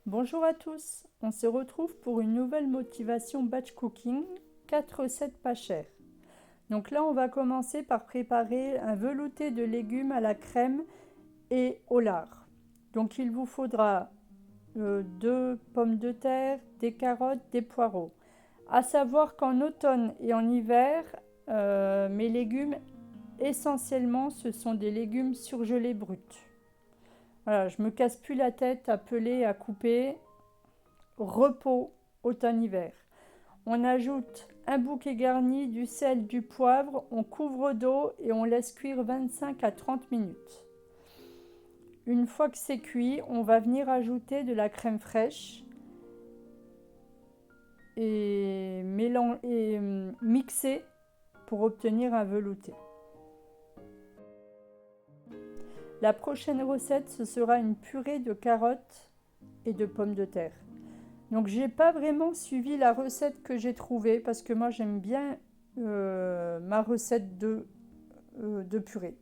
Bonjour à tous, on se retrouve pour une nouvelle motivation batch cooking, 4 recettes pas chères. Donc là on va commencer par préparer un velouté de légumes à la crème et au lard. Donc il vous faudra 2 pommes de terre, des carottes, des poireaux. À savoir qu'en automne et en hiver, mes légumes essentiellement ce sont des légumes surgelés bruts. Voilà, je me casse plus la tête à peler, à couper. Repos automne-hiver. On ajoute un bouquet garni, du sel, du poivre, on couvre d'eau et on laisse cuire 25 à 30 minutes. Une fois que c'est cuit, on va venir ajouter de la crème fraîche et mixer pour obtenir un velouté. La prochaine recette, ce sera une purée de carottes et de pommes de terre. Donc j'ai pas vraiment suivi la recette que j'ai trouvée parce que moi j'aime bien ma recette de purée.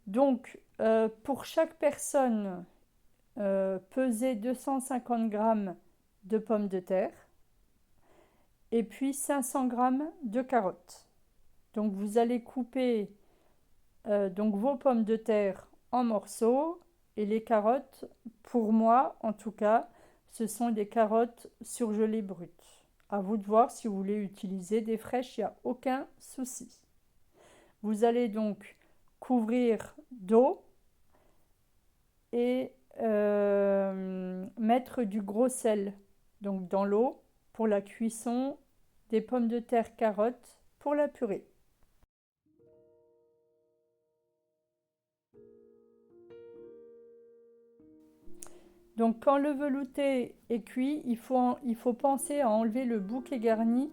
Donc pour chaque personne, pesez 250 g de pommes de terre et puis 500 g de carottes. Donc vous allez couper donc vos pommes de terre en morceaux et les carottes, pour moi en tout cas, ce sont des carottes surgelées brutes. À vous de voir si vous voulez utiliser des fraîches, il n'y a aucun souci. Vous allez donc couvrir d'eau et mettre du gros sel donc dans l'eau pour la cuisson des pommes de terre carottes pour la purée. Donc quand le velouté est cuit, il faut penser à enlever le bouquet garni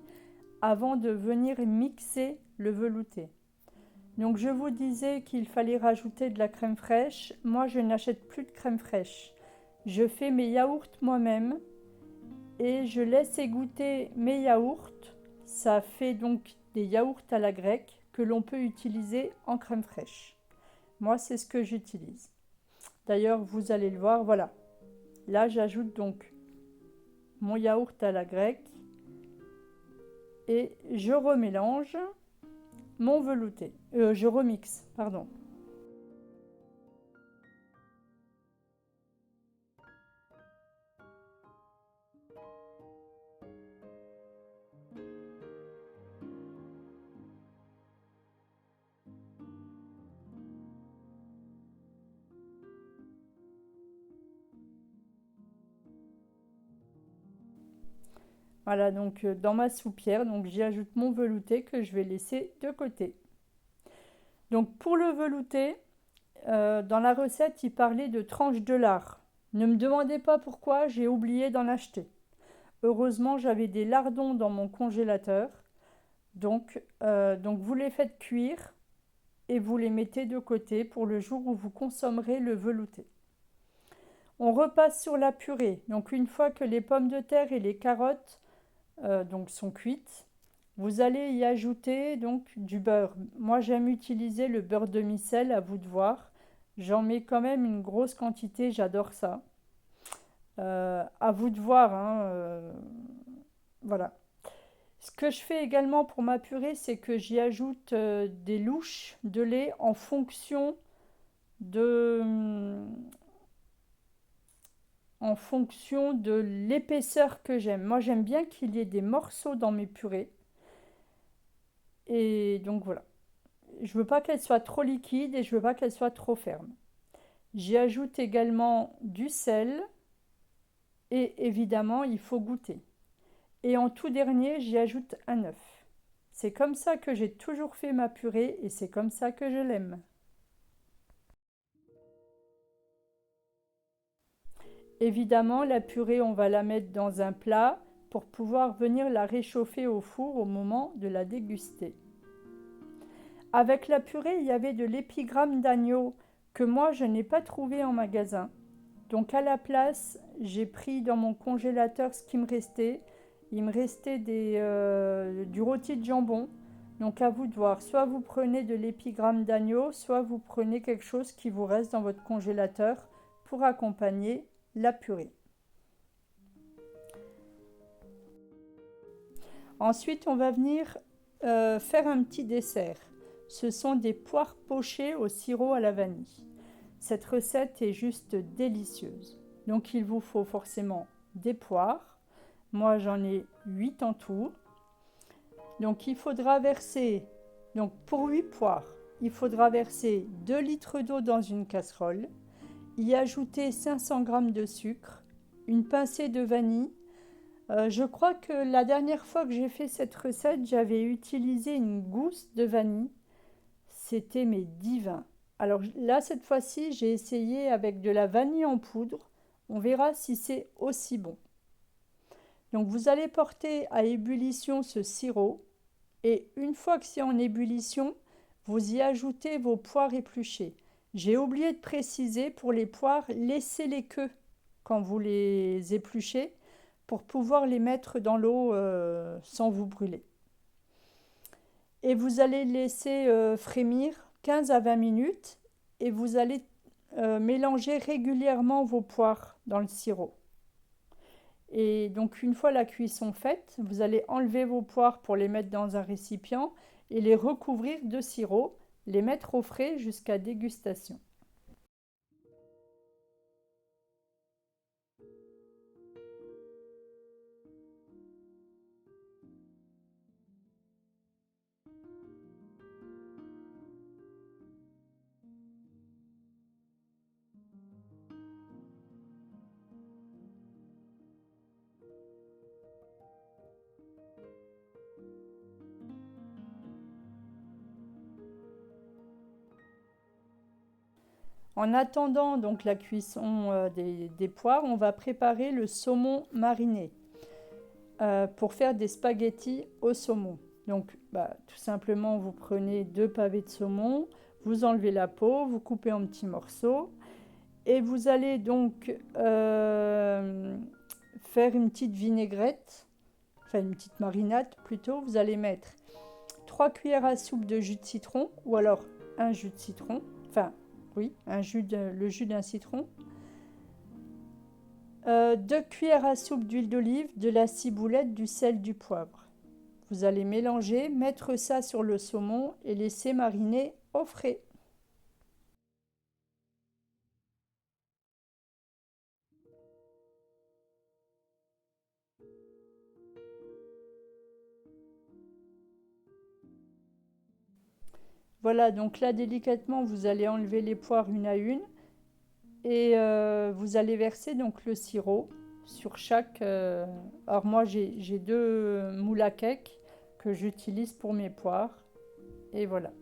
avant de venir mixer le velouté. Donc je vous disais qu'il fallait rajouter de la crème fraîche. Moi je n'achète plus de crème fraîche. Je fais mes yaourts moi-même et je laisse égoutter mes yaourts. Ça fait donc des yaourts à la grecque que l'on peut utiliser en crème fraîche. Moi c'est ce que j'utilise. D'ailleurs vous allez le voir, voilà. Là j'ajoute donc mon yaourt à la grecque et je remélange mon velouté. Je remixe, pardon. Voilà, donc dans ma soupière, donc j'y ajoute mon velouté que je vais laisser de côté. Donc pour le velouté, dans la recette, il parlait de tranches de lard. Ne me demandez pas pourquoi, j'ai oublié d'en acheter. Heureusement, j'avais des lardons dans mon congélateur. Donc vous les faites cuire et vous les mettez de côté pour le jour où vous consommerez le velouté. On repasse sur la purée. Donc une fois que les pommes de terre et les carottes donc sont cuites, vous allez y ajouter donc du beurre. Moi j'aime utiliser le beurre demi-sel, à vous de voir. J'en mets quand même une grosse quantité, j'adore ça. À vous de voir, hein, voilà. Ce que je fais également pour ma purée, c'est que j'y ajoute des louches de lait de, en fonction de l'épaisseur que j'aime. Moi, j'aime bien qu'il y ait des morceaux dans mes purées. Et donc voilà. Je veux pas qu'elle soit trop liquide et je veux pas qu'elle soit trop ferme. J'y ajoute également du sel et évidemment, il faut goûter. Et en tout dernier, j'y ajoute un œuf. C'est comme ça que j'ai toujours fait ma purée et c'est comme ça que je l'aime. Évidemment, la purée, on va la mettre dans un plat pour pouvoir venir la réchauffer au four au moment de la déguster. Avec la purée, il y avait de l'épigramme d'agneau que moi, je n'ai pas trouvé en magasin. Donc à la place, j'ai pris dans mon congélateur ce qui me restait. Il me restait du rôti de jambon. Donc à vous de voir, soit vous prenez de l'épigramme d'agneau, soit vous prenez quelque chose qui vous reste dans votre congélateur pour accompagner la purée. Ensuite, on va venir faire un petit dessert. Ce sont des poires pochées au sirop à la vanille. Cette recette est juste délicieuse. Donc il vous faut forcément des poires. Moi j'en ai 8 en tout. Donc il faudra verser, donc pour 8 poires, il faudra verser 2 litres d'eau dans une casserole, y ajouter 500 g de sucre, une pincée de vanille. Je crois que la dernière fois que j'ai fait cette recette, j'avais utilisé une gousse de vanille. C'était mais divin. Alors là, cette fois-ci, j'ai essayé avec de la vanille en poudre. On verra si c'est aussi bon. Donc vous allez porter à ébullition ce sirop et une fois que c'est en ébullition, vous y ajoutez vos poires épluchées. J'ai oublié de préciser pour les poires, laissez les queues quand vous les épluchez pour pouvoir les mettre dans l'eau sans vous brûler. Et vous allez laisser frémir 15 à 20 minutes et vous allez mélanger régulièrement vos poires dans le sirop. Et donc une fois la cuisson faite, vous allez enlever vos poires pour les mettre dans un récipient et les recouvrir de sirop, les mettre au frais jusqu'à dégustation. En attendant donc la cuisson des poires, on va préparer le saumon mariné pour faire des spaghettis au saumon. Donc tout simplement vous prenez 2 pavés de saumon, vous enlevez la peau, vous coupez en petits morceaux et vous allez donc faire une petite vinaigrette, enfin une petite marinade plutôt. Vous allez mettre 3 cuillères à soupe de jus de citron ou alors un jus de citron, enfin oui, le jus d'un citron. 2 cuillères à soupe d'huile d'olive, de la ciboulette, du sel, du poivre. Vous allez mélanger, mettre ça sur le saumon et laisser mariner au frais. Voilà, donc là délicatement, vous allez enlever les poires une à une et vous allez verser donc le sirop sur chaque. Alors moi j'ai 2 moules à cake que j'utilise pour mes poires et voilà.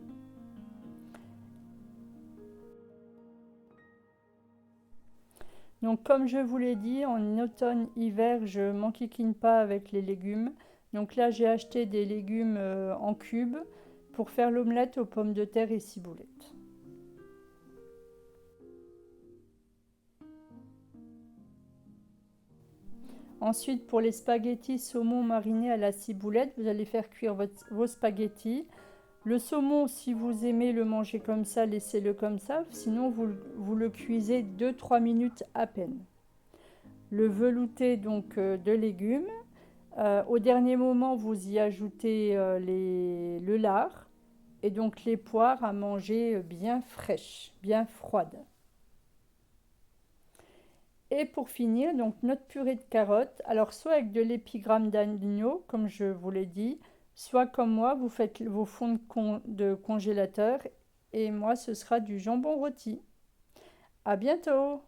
Donc comme je vous l'ai dit, en automne-hiver, je m'enquiquine pas avec les légumes. Donc là j'ai acheté des légumes en cubes pour faire l'omelette aux pommes de terre et ciboulette. Ensuite, pour les spaghettis saumon marinés à la ciboulette, vous allez faire cuire vos spaghettis. Le saumon, si vous aimez le manger comme ça, laissez-le comme ça. Sinon, vous le cuisez 2-3 minutes à peine. Le velouté donc de légumes. Au dernier moment, vous y ajoutez le lard et donc les poires à manger bien fraîches, bien froides. Et pour finir, donc notre purée de carottes, alors soit avec de l'épigramme d'agneau, comme je vous l'ai dit, soit comme moi, vous faites vos fonds de congélateur et moi ce sera du jambon rôti. À bientôt!